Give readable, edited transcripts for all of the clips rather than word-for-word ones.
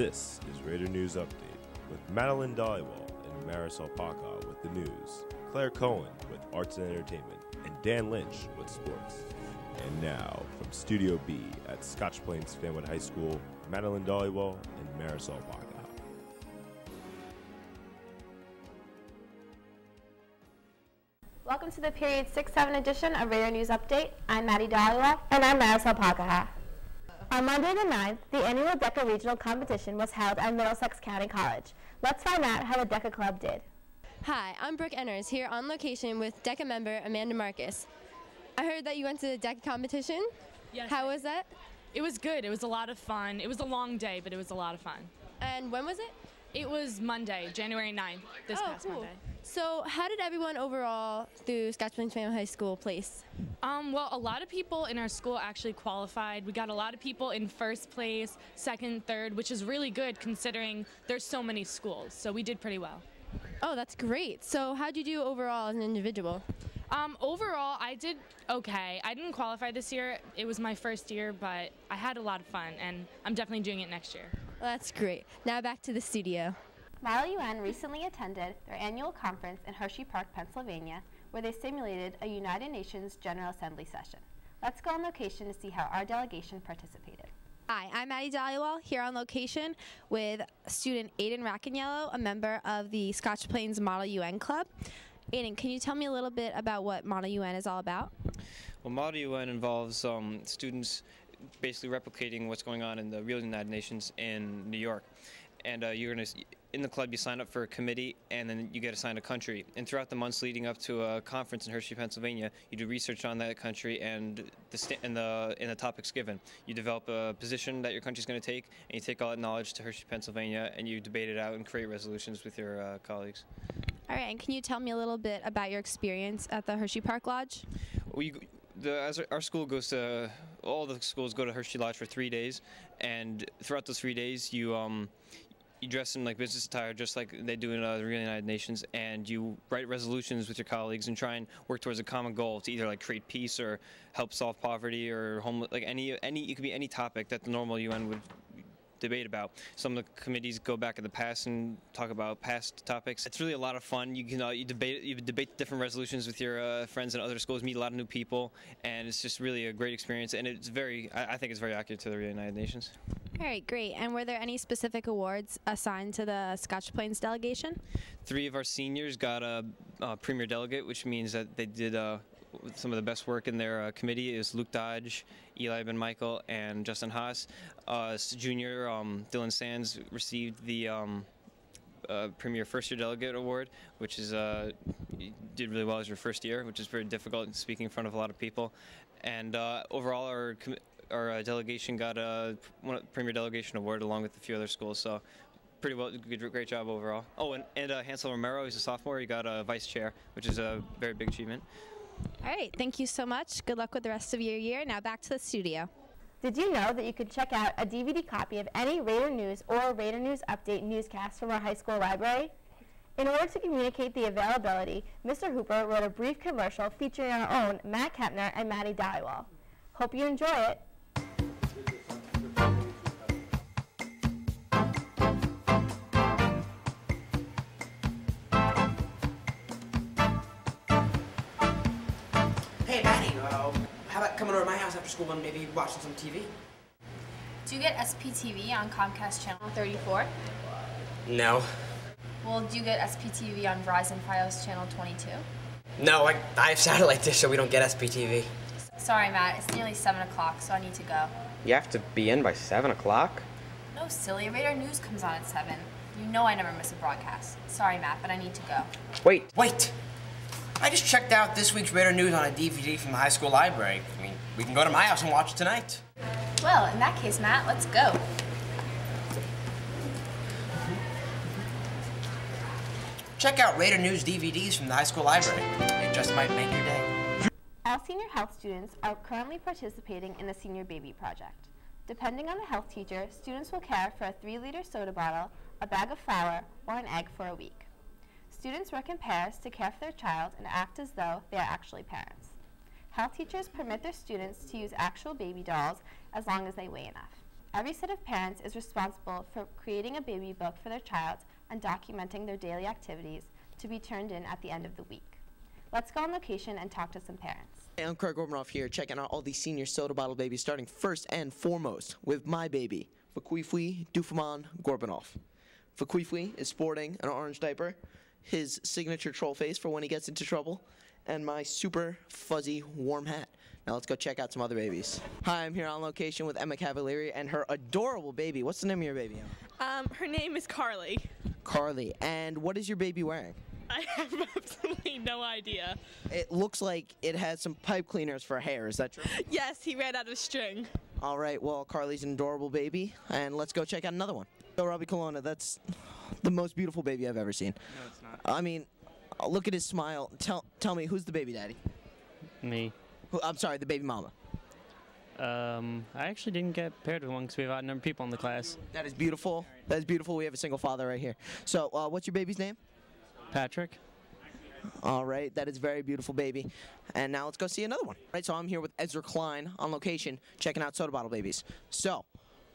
This is Raider News Update with Madeline Dollywall and Marisol Paca with the news, Claire Cohen with arts and entertainment, and Dan Lynch with sports. And now, from Studio B at Scotch Plains Fanwood High School, Madeline Dollywall and Marisol Paca. Welcome to the period 6-7 edition of Raider News Update. I'm Maddie Dollywall. And I'm Marisol Paca. On Monday the 9th, the annual DECA Regional Competition was held at Middlesex County College. Let's find out how the DECA Club did. Hi, I'm Brooke Enners, here on location with DECA member Amanda Marcus. I heard that you went to the DECA competition. Yes. How was that? It was good. It was a lot of fun. It was a long day, but it was a lot of fun. And when was it? It was Monday, January 9th, this past cool. Monday. So how did everyone overall through Scotch Plains Fanwood High School place? Well, a lot of people in our school actually qualified. We got a lot of people in first place, second, third, which is really good considering there's so many schools. So we did pretty well. Oh, that's great. So how'd you do overall as an individual? Overall, I did okay. I didn't qualify this year. It was my first year, but I had a lot of fun, and I'm definitely doing it next year. Well, that's great. Now back to the studio. Model UN recently attended their annual conference in Hershey Park, Pennsylvania, where they simulated a United Nations General Assembly session. Let's go on location to see how our delegation participated. Hi, I'm Maddie Dollywall, here on location with student Aiden Racaniello, a member of the Scotch Plains Model UN Club. Aiden, can you tell me a little bit about what Model UN is all about? Well, Model UN involves students basically replicating what's going on in the real United Nations in New York. And in the club, you sign up for a committee, and then you get assigned a country. And throughout the months leading up to a conference in Hershey, Pennsylvania, you do research on that country and the topics given. You develop a position that your country's going to take, and you take all that knowledge to Hershey, Pennsylvania, and you debate it out and create resolutions with your colleagues. All right, and can you tell me a little bit about your experience at the Hershey Park Lodge? Our school goes to, all the schools go to Hershey Lodge for 3 days, and throughout those 3 days, you dress in like business attire, just like they do in the real United Nations, and you write resolutions with your colleagues and try and work towards a common goal to either like create peace or help solve poverty or homeless, like it could be any topic that the normal UN would debate about. Some of the committees go back in the past and talk about past topics. It's really a lot of fun. You can you debate different resolutions with your friends in other schools, meet a lot of new people, and it's just really a great experience. And it's I think it's very accurate to the real United Nations. All right, great. And were there any specific awards assigned to the Scotch Plains delegation? 3 of our seniors got a Premier Delegate, which means that they did some of the best work in their committee. Is Luke Dodge, Eli Ben Michael, and Justin Haas. Junior Dylan Sands received the Premier First Year Delegate Award, which is you did really well as your first year, which is very difficult speaking in front of a lot of people. And overall, our delegation got a Premier Delegation Award along with a few other schools. So pretty well, great job overall. Oh, and Hansel Romero, he's a sophomore. He got a vice chair, which is a very big achievement. All right, thank you so much. Good luck with the rest of your year. Now back to the studio. Did you know that you could check out a DVD copy of any Raider News or Raider News Update newscast from our high school library? In order to communicate the availability, Mr. Hooper wrote a brief commercial featuring our own Matt Kepner and Maddie Dollywall. Hope you enjoy it. Hey, Maddie, how about coming over to my house after school and maybe watching some TV? Do you get SPTV on Comcast Channel 34? No. Well, do you get SPTV on Verizon Fios Channel 22? No, I have satellite dish, so we don't get SPTV. Sorry, Matt. It's nearly 7 o'clock, so I need to go. You have to be in by 7 o'clock? No, silly. Raider News comes on at 7. You know I never miss a broadcast. Sorry, Matt, but I need to go. Wait. Wait! I just checked out this week's Raider News on a DVD from the high school library. I mean, we can go to my house and watch it tonight. Well, in that case, Matt, let's go. Check out Raider News DVDs from the high school library. It just might make your day. All senior health students are currently participating in the Senior Baby Project. Depending on the health teacher, students will care for a 3-liter soda bottle, a bag of flour, or an egg for a week. Students work in pairs to care for their child and act as though they are actually parents. Health teachers permit their students to use actual baby dolls as long as they weigh enough. Every set of parents is responsible for creating a baby book for their child and documenting their daily activities to be turned in at the end of the week. Let's go on location and talk to some parents. Hey, I'm Craig Gorbanoff here, checking out all these senior soda bottle babies, starting first and foremost with my baby, Fakwifwi Dufaman Gorbanoff. Fakwifwi is sporting an orange diaper, his signature troll face for when he gets into trouble, and my super fuzzy warm hat. Now let's go check out some other babies. Hi, I'm here on location with Emma Cavalieri and her adorable baby. What's the name of your baby, Emma? Her name is Carly. Carly. And what is your baby wearing? I have absolutely no idea. It looks like it has some pipe cleaners for hair. Is that true? Yes, he ran out of string. All right, well, Carly's an adorable baby, and let's go check out another one. So, Robbie Colonna, that's the most beautiful baby I've ever seen. No, it's not. I mean, look at his smile. Tell me, who's the baby daddy? Me. I'm sorry, the baby mama. I actually didn't get paired with one because we have outnumbered people in the class. That is beautiful. That is beautiful. We have a single father right here. So, what's your baby's name? Patrick. All right, that is a very beautiful baby. And now let's go see another one. All right, so I'm here with Ezra Klein on location, checking out soda bottle babies. So,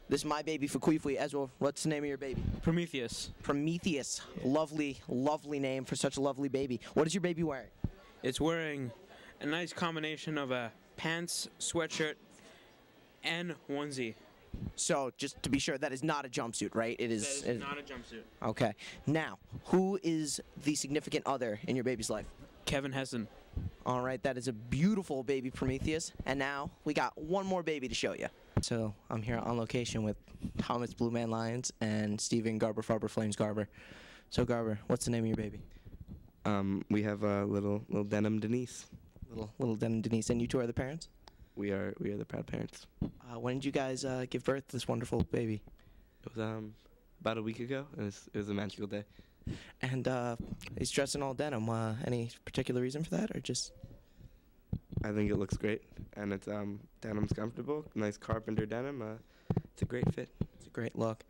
this is my baby Fakwifwi. Ezra, what's the name of your baby? Prometheus. Prometheus. Lovely, lovely name for such a lovely baby. What is your baby wearing? It's wearing a nice combination of a pants, sweatshirt, and onesie. So, just to be sure, that is not a jumpsuit, right? It is. That is not a jumpsuit. Okay. Now, who is the significant other in your baby's life? Kevin Hessen. All right, that is a beautiful baby Prometheus. And now, we got one more baby to show you. So, I'm here on location with Thomas Blue Man Lions and Stephen Garber Farber Flames Garber. So, Garber, what's the name of your baby? We have a little Denim Denise. Little Denim Denise. And you two are the parents? We are the proud parents. When did you guys give birth to this wonderful baby? It was about a week ago, and it was a magical day. And he's dressed in all denim. Any particular reason for that, or just? I think it looks great, and it's denim's comfortable, nice carpenter denim. It's a great fit. It's a great look.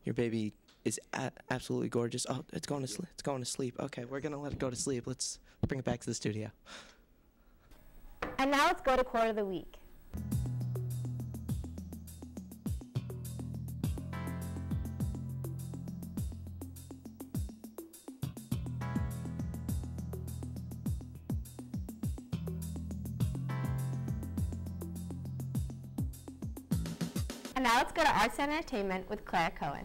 Your baby is absolutely gorgeous. Oh, it's going to sleep. It's going to sleep. Okay, we're gonna let it go to sleep. Let's bring it back to the studio. And now let's go to Quote of the Week. And now let's go to Arts and Entertainment with Claire Cohen.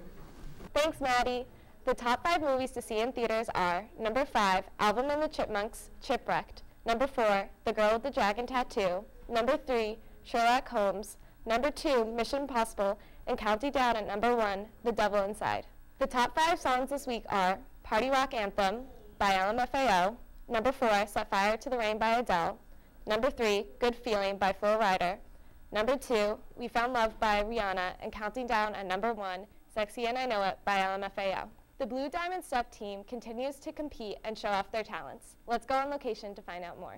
Thanks, Maddie. The top 5 movies to see in theaters are number 5, Alvin and the Chipmunks, Chipwrecked. Number 4, The Girl with the Dragon Tattoo. Number 3, Sherlock Holmes. Number 2, Mission Impossible. And counting down at number 1, The Devil Inside. The top 5 songs this week are Party Rock Anthem by LMFAO. Number 4, Set Fire to the Rain by Adele. Number 3, Good Feeling by Flo Rida. Number 2, We Found Love by Rihanna. And counting down at number 1, Sexy and I Know It by LMFAO. The Blue Diamond Step team continues to compete and show off their talents. Let's go on location to find out more.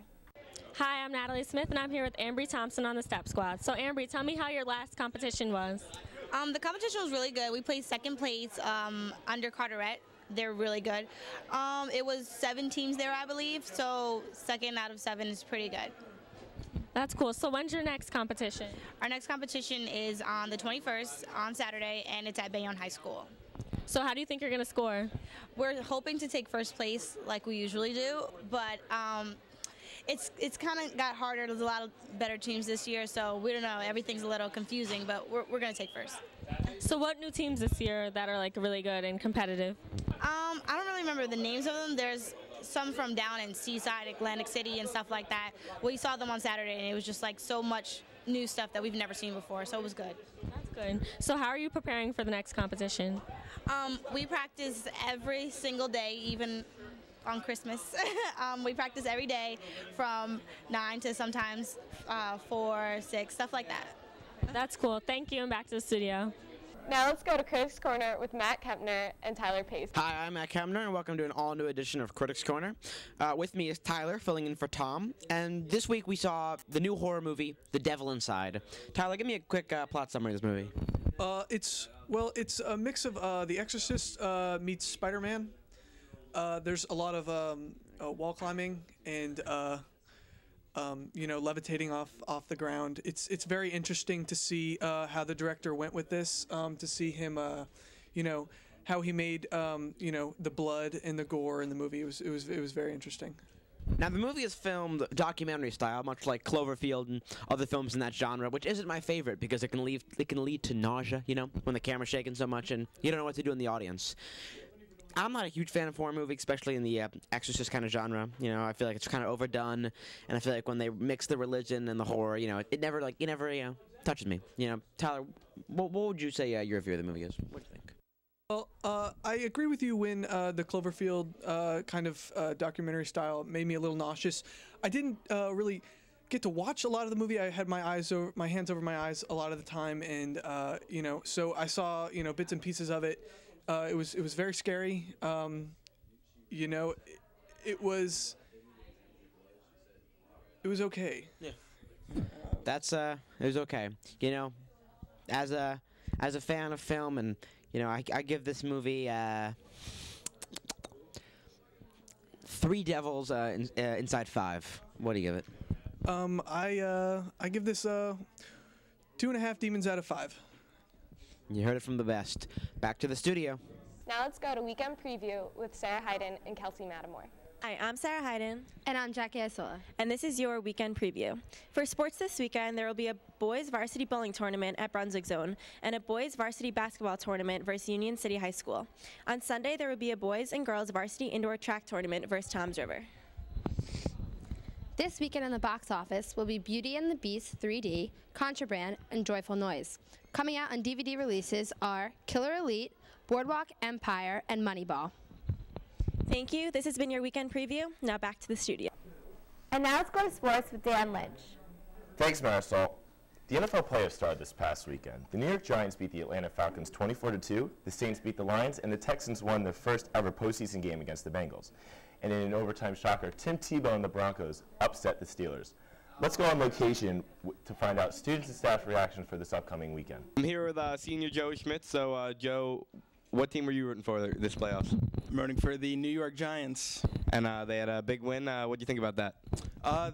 Hi, I'm Natalie Smith, and I'm here with Ambry Thompson on the Step Squad. So, Ambry, tell me how your last competition was. The competition was really good. We placed second place under Carteret. They're really good. It was 7 teams there, I believe, so 2nd out of 7 is pretty good. That's cool. So when's your next competition? Our next competition is on the 21st, on Saturday, and it's at Bayonne High School. So how do you think you're going to score? We're hoping to take first place like we usually do, but it's kind of got harder. There's a lot of better teams this year, so we don't know. Everything's a little confusing, but we're going to take first. So what new teams this year that are like really good and competitive? I don't really remember the names of them. There's some from down in Seaside, Atlantic City, and stuff like that. We saw them on Saturday, and it was just like so much new stuff that we've never seen before, so it was good. That's good. So how are you preparing for the next competition? We practice every single day, even on Christmas. We practice every day from 9 to sometimes 4, 6, stuff like that. That's cool. Thank you, and back to the studio. Now let's go to Critics Corner with Matt Kempner and Tyler Pace. Hi, I'm Matt Kempner, and welcome to an all-new edition of Critics Corner. With me is Tyler, filling in for Tom. And this week we saw the new horror movie, The Devil Inside. Tyler, give me a quick plot summary of this movie. It's a mix of The Exorcist meets Spider-Man. There's a lot of wall climbing and levitating off the ground. It's very interesting to see how the director went with this. To see him, how he made the blood and the gore in the movie. It was very interesting. Now, the movie is filmed documentary style, much like Cloverfield and other films in that genre, which isn't my favorite because it can lead to nausea, when the camera's shaking so much and you don't know what to do in the audience. I'm not a huge fan of horror movies, especially in the Exorcist kind of genre. I feel like it's kind of overdone, and I feel like when they mix the religion and the horror, it never touches me. Tyler, what would you say your review of the movie is? What do you think? Well, I agree with you when the Cloverfield kind of documentary style made me a little nauseous. I didn't really get to watch a lot of the movie. I had my hands over my eyes a lot of the time, and so I saw bits and pieces of it. It was very scary. It was okay. Yeah. It was okay. As a fan of film, and I give this movie 3 devils inside 5. What do you give it? I give this 2.5 demons out of 5. You heard it from the best. Back to the studio. Now let's go to Weekend Preview with Sarah Hayden and Kelsey Matamore. Hi, I'm Sarah Hayden. And I'm Jackie Isola. And this is your Weekend Preview. For sports this weekend, there will be a boys varsity bowling tournament at Brunswick Zone and a boys varsity basketball tournament versus Union City High School. On Sunday, there will be a boys and girls varsity indoor track tournament versus Toms River. This weekend in the box office will be Beauty and the Beast 3D, Contraband, and Joyful Noise. Coming out on DVD releases are Killer Elite, Boardwalk Empire, and Moneyball. Thank you. This has been your Weekend Preview. Now back to the studio. And now let's go to sports with Dan Lynch. Thanks, Marisol. The NFL playoffs started this past weekend. The New York Giants beat the Atlanta Falcons 24-2, the Saints beat the Lions, and the Texans won their first ever postseason game against the Bengals. And in an overtime shocker, Tim Tebow and the Broncos upset the Steelers. Let's go on location to find out students and staff reaction for this upcoming weekend. I'm here with senior Joey Schmidt. So, Joe, what team were you rooting for this playoffs? I'm rooting for the New York Giants. And they had a big win. What do you think about that?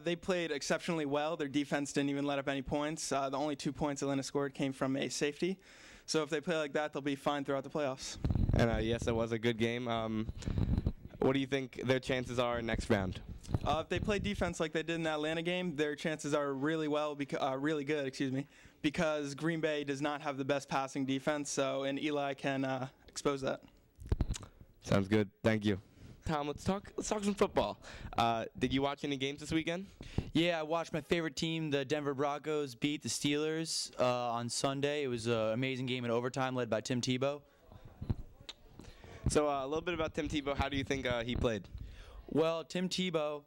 They played exceptionally well. Their defense didn't even let up any points. The only 2 points Atlanta scored came from a safety. So if they play like that, they'll be fine throughout the playoffs. And yes, it was a good game. What do you think their chances are next round? If they play defense like they did in that Atlanta game, their chances are really good, because Green Bay does not have the best passing defense, and Eli can expose that. Sounds good. Thank you. Tom, let's talk some football. Did you watch any games this weekend? Yeah, I watched my favorite team, the Denver Broncos, beat the Steelers on Sunday. It was an amazing game in overtime led by Tim Tebow. So a little bit about Tim Tebow. How do you think he played? Well, Tim Tebow,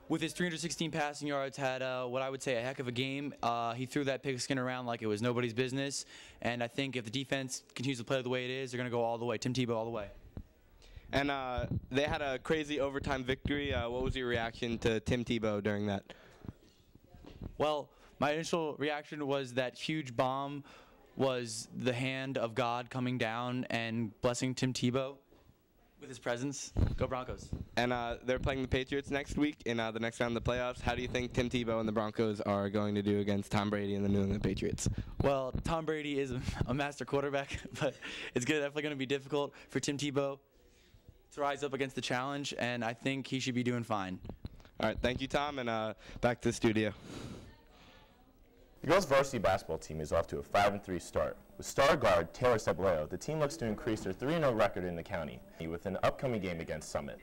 with his 316 passing yards, had what I would say a heck of a game. He threw that pigskin around like it was nobody's business. And I think if the defense continues to play the way it is, they're going to go all the way. Tim Tebow all the way. And they had a crazy overtime victory. What was your reaction to Tim Tebow during that? Well, my initial reaction was that huge bomb was the hand of God coming down and blessing Tim Tebow with his presence. Go Broncos. And they're playing the Patriots next week in the next round of the playoffs. How do you think Tim Tebow and the Broncos are going to do against Tom Brady and the New England Patriots? Well, Tom Brady is a master quarterback, but it's definitely going to be difficult for Tim Tebow to rise up against the challenge, and I think he should be doing fine. All right, thank you, Tom, and back to the studio. The girls' varsity basketball team is off to a 5-3 start. With star guard Taylor Ceballos, the team looks to increase their 3-0 record in the county with an upcoming game against Summit.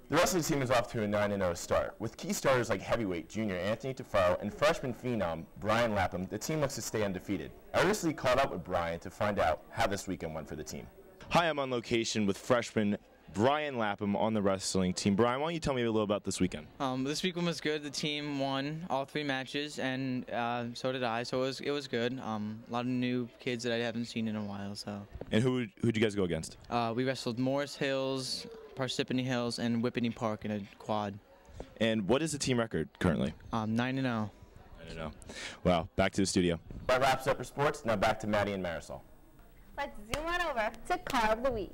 The rest of the team is off to a 9-0 start. With key starters like heavyweight junior Anthony Tafaro and freshman phenom Brian Lapham, the team looks to stay undefeated. I recently caught up with Brian to find out how this weekend went for the team. Hi, I'm on location with freshman Brian Lapham on the wrestling team. Brian, why don't you tell me a little about this weekend? This weekend was good. The team won all 3 matches, and so did I. So it was good. A lot of new kids that I haven't seen in a while. So. And who'd you guys go against? We wrestled Morris Hills, Parsippany Hills, and Whippany Park in a quad. And what is the team record currently? 9-0. 9-0. Well, back to the studio. That wraps up for sports. Now back to Maddie and Marisol. Let's zoom on over to Car of the Week.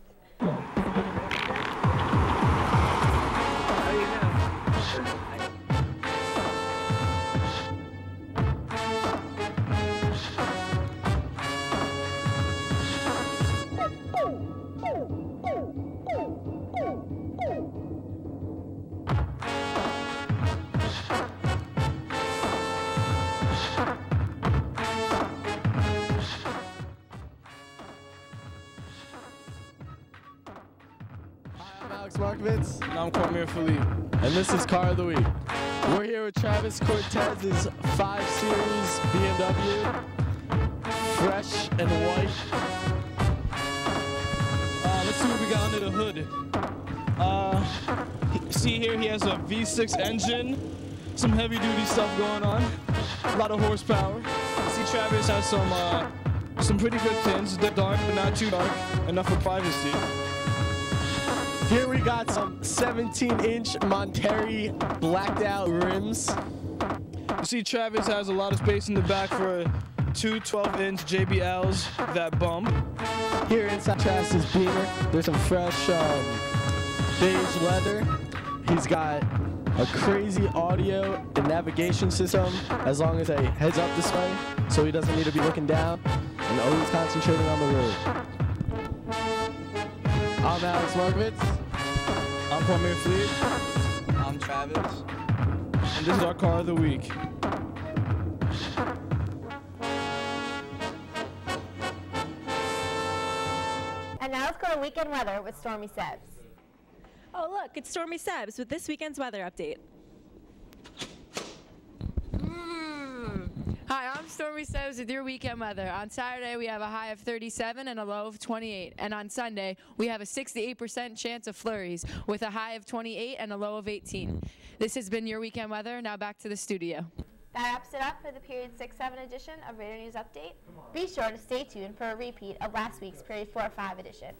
Markovitz. And I'm Cormier Philippe. And this is Car of the Week. We're here with Travis Cortez's 5 Series BMW. Fresh and white. Let's see what we got under the hood. See here, he has a V6 engine. Some heavy duty stuff going on. A lot of horsepower. See Travis has some pretty good pins. They're dark, but not too dark. Enough for privacy. Here we got some 17-inch Monterey blacked out rims. You see Travis has a lot of space in the back for 2 12-inch JBLs that bump. Here inside Travis's Beamer, there's some fresh beige leather. He's got a crazy audio and navigation system as long as a heads-up display, so he doesn't need to be looking down and always concentrating on the road. I'm Alex Markovitz. I'm Cormier Philippe. I'm Travis. And this is our Car of the Week. And now let's go to weekend weather with Stormy Sebs. Oh, look, it's Stormy Sebs with this weekend's weather update. Hi, I'm Stormy Sebs with your weekend weather. On Saturday, we have a high of 37 and a low of 28. And on Sunday, we have a 68% chance of flurries with a high of 28 and a low of 18. This has been your weekend weather. Now back to the studio. That wraps it up for the Period 6-7 edition of Raider News Update. Be sure to stay tuned for a repeat of last week's Period 4-5 edition.